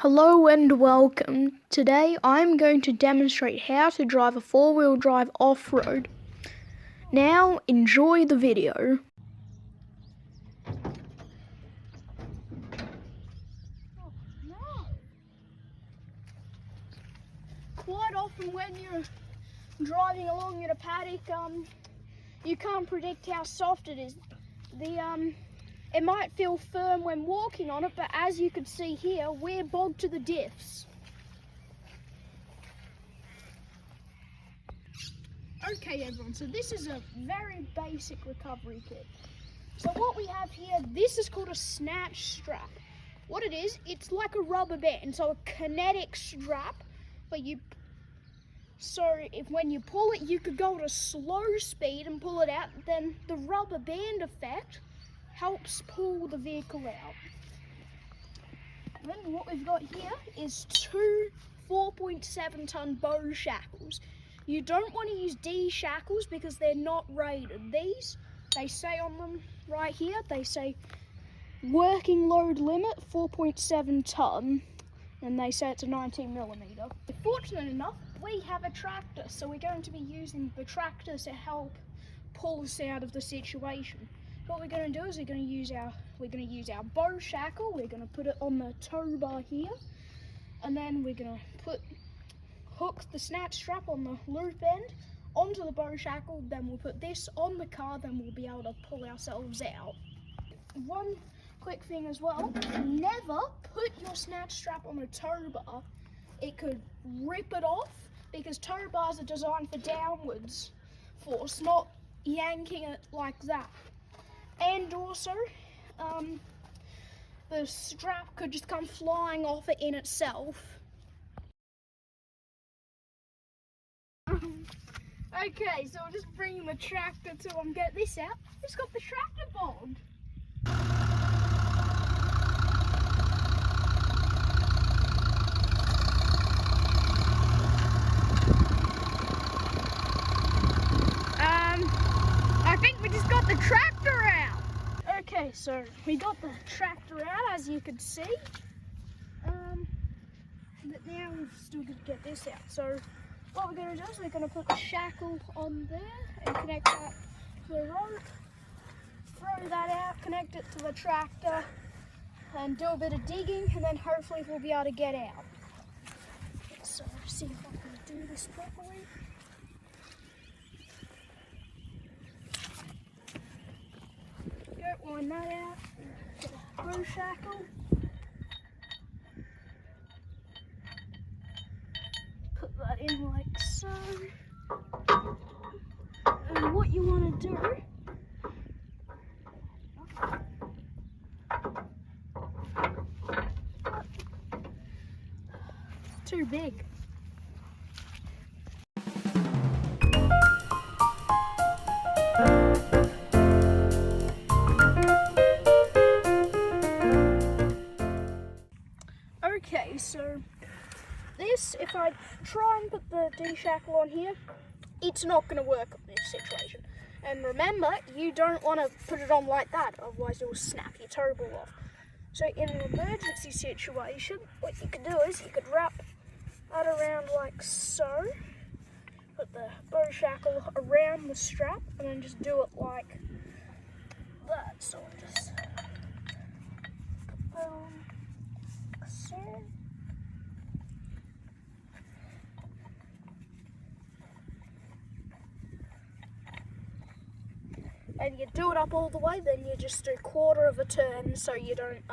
Hello and welcome. Today I'm going to demonstrate how to drive a four-wheel drive off-road. Now enjoy the video. Quite often when you're driving along in a paddock, you can't predict how soft it is. It might feel firm when walking on it, but as you can see here, we're bogged to the diffs. Okay everyone, so this is a very basic recovery kit. So what we have here, this is called a snatch strap. What it is, it's like a rubber band, so a kinetic strap, but when you pull it, you could go at a slow speed and pull it out, then the rubber band effect helps pull the vehicle out. Then what we've got here is two 4.7 ton bow shackles. You don't want to use D shackles because they're not rated. These, they say on them right here, they say working load limit 4.7 ton, and they say it's a 19mm. Fortunate enough, we have a tractor, so we're going to be using the tractor to help pull us out of the situation. What we're going to do is we're going to use our bow shackle. We're going to put it on the tow bar here, and then we're going to hook the snatch strap on the loop end onto the bow shackle. Then we'll put this on the car. Then we'll be able to pull ourselves out. One quick thing as well: never put your snatch strap on a tow bar. It could rip it off because tow bars are designed for downwards force, not yanking it like that. And also, the strap could just come flying off it in itself. Okay, so we're just bringing the tractor to get this out. Just got the tractor bogged. I think we just got the tractor out. Okay, so we got the tractor out, as you can see. But now we've still got to get this out. So what we're going to do is we're going to put the shackle on there and connect that to the rope. Throw that out, connect it to the tractor, and do a bit of digging, and then hopefully we'll be able to get out. So see if I can do this properly. Line that out, get a bow shackle, put that in like so, and what you want to do, it's too big. Okay, so this, if I try and put the D-shackle on here, it's not going to work on this situation. And remember, you don't want to put it on like that, otherwise it will snap your tow ball off. So in an emergency situation, what you could do is you could wrap that around like so, put the bow shackle around the strap, and then just do it like that. So I'll just put that on. And you do it up all the way, then you just do a quarter of a turn so you don't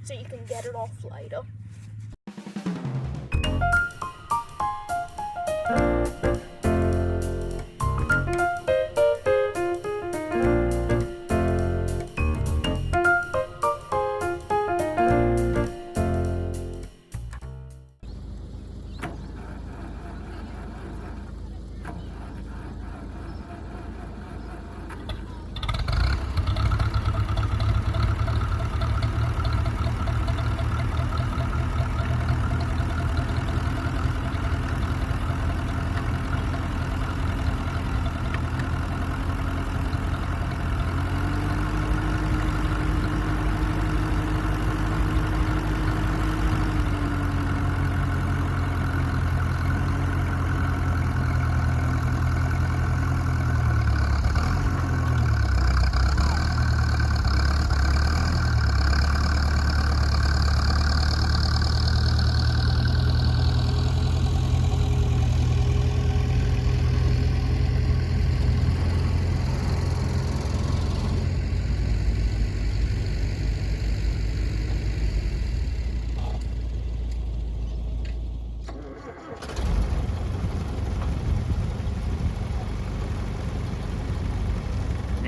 so you can get it off later.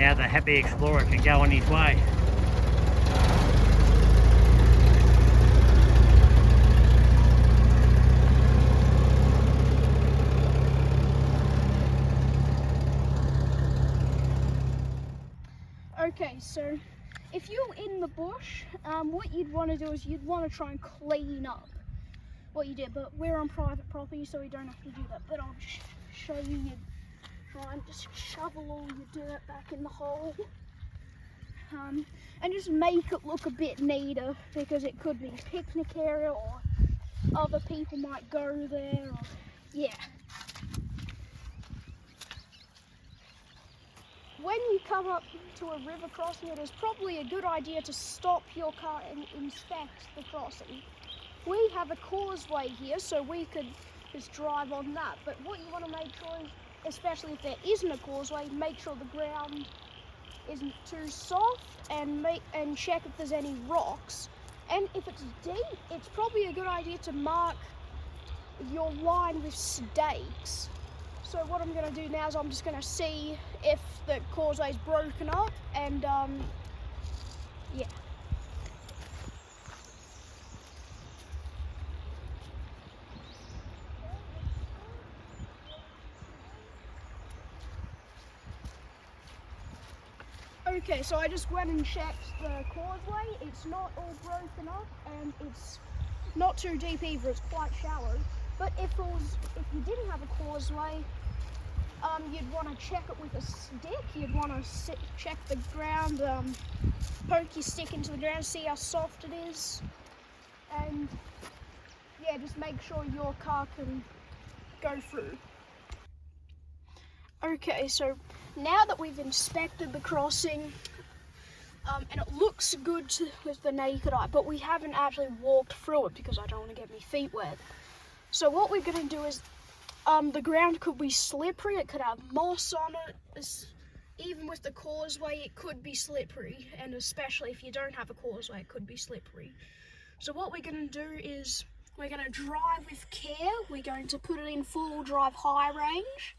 now the happy explorer can go on his way. Okay, so if you're in the bush, what you'd want to do is you'd want to try and clean up what you did, but we're on private property, so we don't have to do that. But I'll just show you. You try and just shovel all your dirt back in the hole, and just make it look a bit neater, because it could be a picnic area or other people might go there. Or, yeah. When you come up to a river crossing, it is probably a good idea to stop your car and inspect the crossing. We have a causeway here, so we could just drive on that. But what you want to make sure is, especially if there isn't a causeway, make sure the ground isn't too soft, and check if there's any rocks. And if it's deep, it's probably a good idea to mark your line with stakes. So what I'm going to do now is I'm just going to see if the causeway's broken up, and yeah. Okay, so I just went and checked the causeway. It's not all broken up, and it's not too deep either. It's quite shallow. But if you didn't have a causeway, you'd want to check it with a stick. You'd want to check the ground, poke your stick into the ground, see how soft it is, and yeah, just make sure your car can go through. Okay, so now that we've inspected the crossing, and it looks good with the naked eye, but we haven't actually walked through it because I don't want to get my feet wet. So what we're going to do is, the ground could be slippery, it could have moss on it. Even with the causeway, it could be slippery, and especially if you don't have a causeway, it could be slippery. So what we're going to do is, we're going to drive with care. We're going to put it in four-wheel drive high range,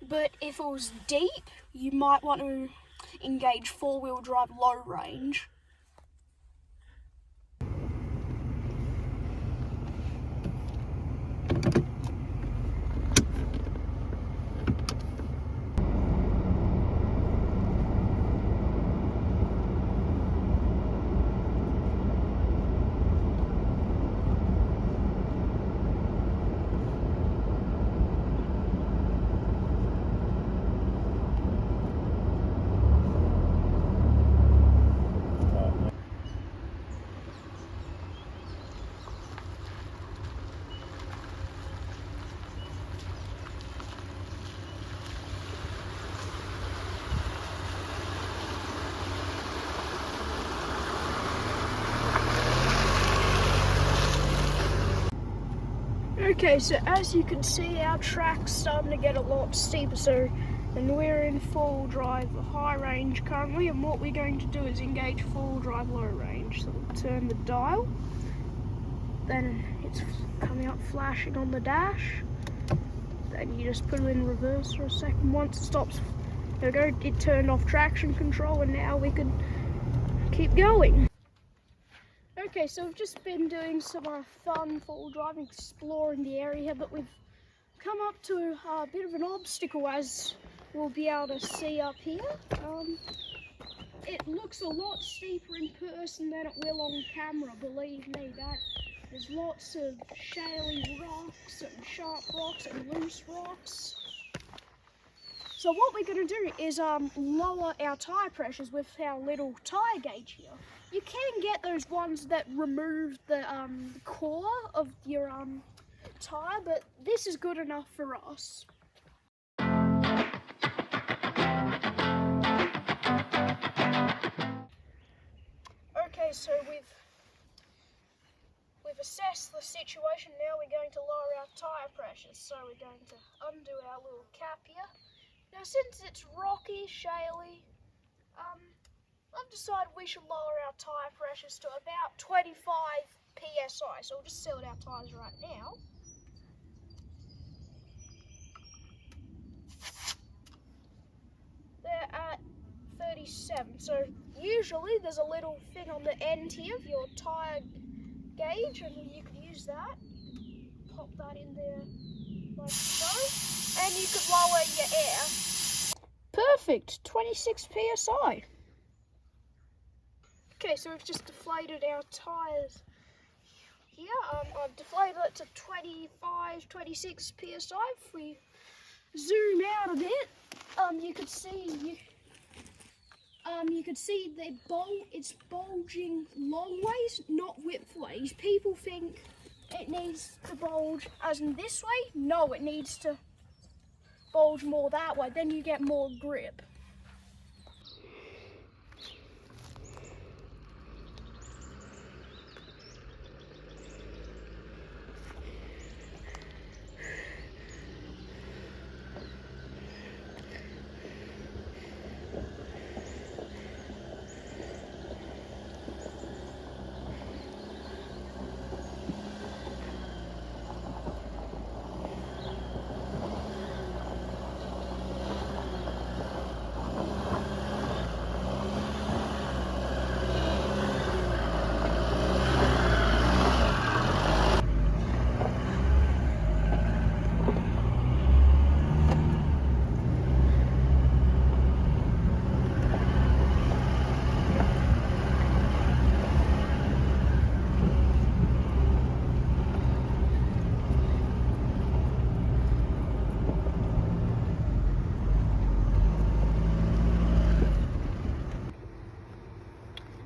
but if it was deep, you might want to engage four-wheel drive low range. Okay, so as you can see, our track's starting to get a lot steeper, and we're in full drive high range currently, and what we're going to do is engage full drive low range. So we'll turn the dial, then it's coming up flashing on the dash, then you just put it in reverse for a second. Once it stops, there we go, it turned off traction control, and now we can keep going. Okay, so we've just been doing some fun full driving, exploring the area, but we've come up to a bit of an obstacle, as we'll be able to see up here. It looks a lot steeper in person than it will on camera, believe me. There's lots of shaly rocks and sharp rocks and loose rocks. So what we're going to do is lower our tyre pressures with our little tyre gauge here. You can get those ones that remove the core of your tyre, but this is good enough for us. Okay, so we've assessed the situation. Now we're going to lower our tyre pressures. So we're going to undo our little cap here. Now, since it's rocky, shaly, I've decided we should lower our tyre pressures to about 25 psi. So we'll just see what our tyres are at now. They're at 37. So usually there's a little thing on the end here of your tyre gauge, and you can use that. Pop that in there like so, and you could lower your air. Perfect, 26 psi. Okay, so we've just deflated our tyres here. I've deflated it to 25, 26 psi. If we zoom out a bit, you could see it's bulging long ways, not width ways. People think it needs to bulge as in this way. No, it needs to bulge more that way. Then you get more grip.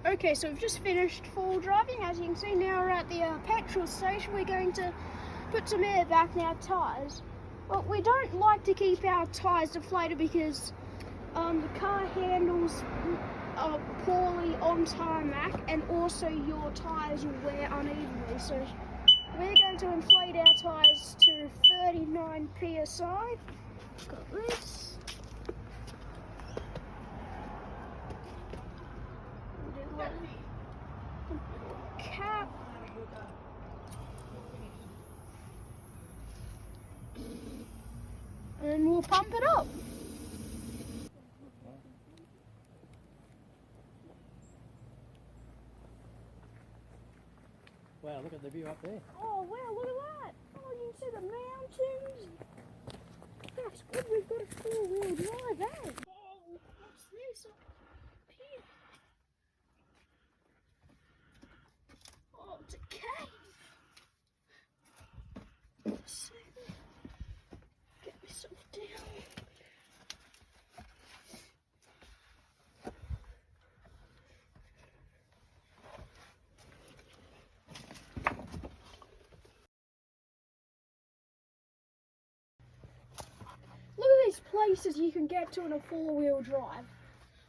Okay, so we've just finished full driving. As you can see, now we're at the petrol station. We're going to put some air back in our tyres. But we don't like to keep our tyres deflated because the car handles poorly on tarmac, and also your tyres will wear unevenly. So we're going to inflate our tyres to 39 psi. Got this. Cap. And we'll pump it up. Wow, look at the view up there. Oh wow, look at that. Oh, you can see the mountains. That's good, we've got a 4-wheel drive, eh? Oh, what's this up here? Oh, it's a cave. Let's see. Get myself down. Look at these places you can get to in a 4-wheel drive.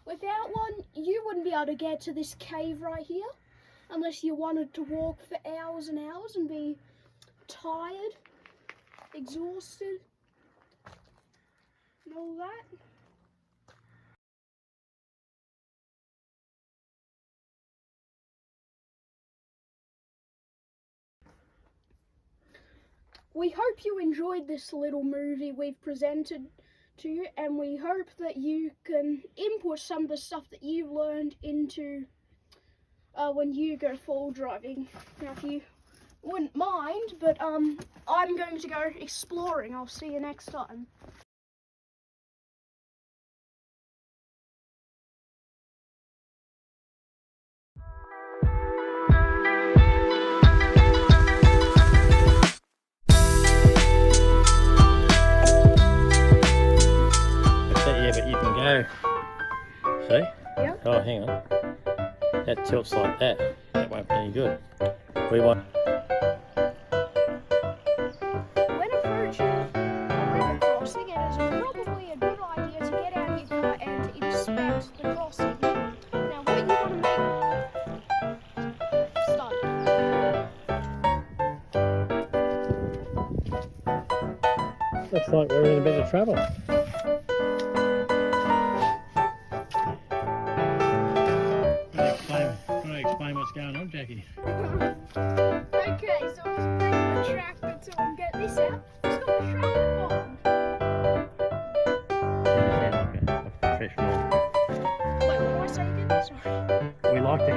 Without one, you wouldn't be able to get to this cave right here unless you wanted to walk for hours and hours and be tired, exhausted, and all that. We hope you enjoyed this little movie we've presented to you, and we hope that you can input some of the stuff that you've learned into when you go full driving. Now, if you wouldn't mind, but I'm going to go exploring. I'll see you next time. Yeah, but you can go. See? Yep. Oh, hang on. That tilts like that. That won't be any good. We want. When approaching a river crossing, it is probably a good idea to get out of your car and to inspect the crossing. Now, what you want to make... Start. Looks like we're in a bit of trouble. Explain what's going on, Jackie. Okay, so I was bringing the tractor to get this out. It's got a tractor bomb. You sound like a professional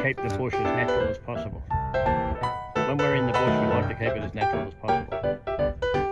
keep the bush as natural as possible. When we're in the bush, we like to keep it as natural as possible.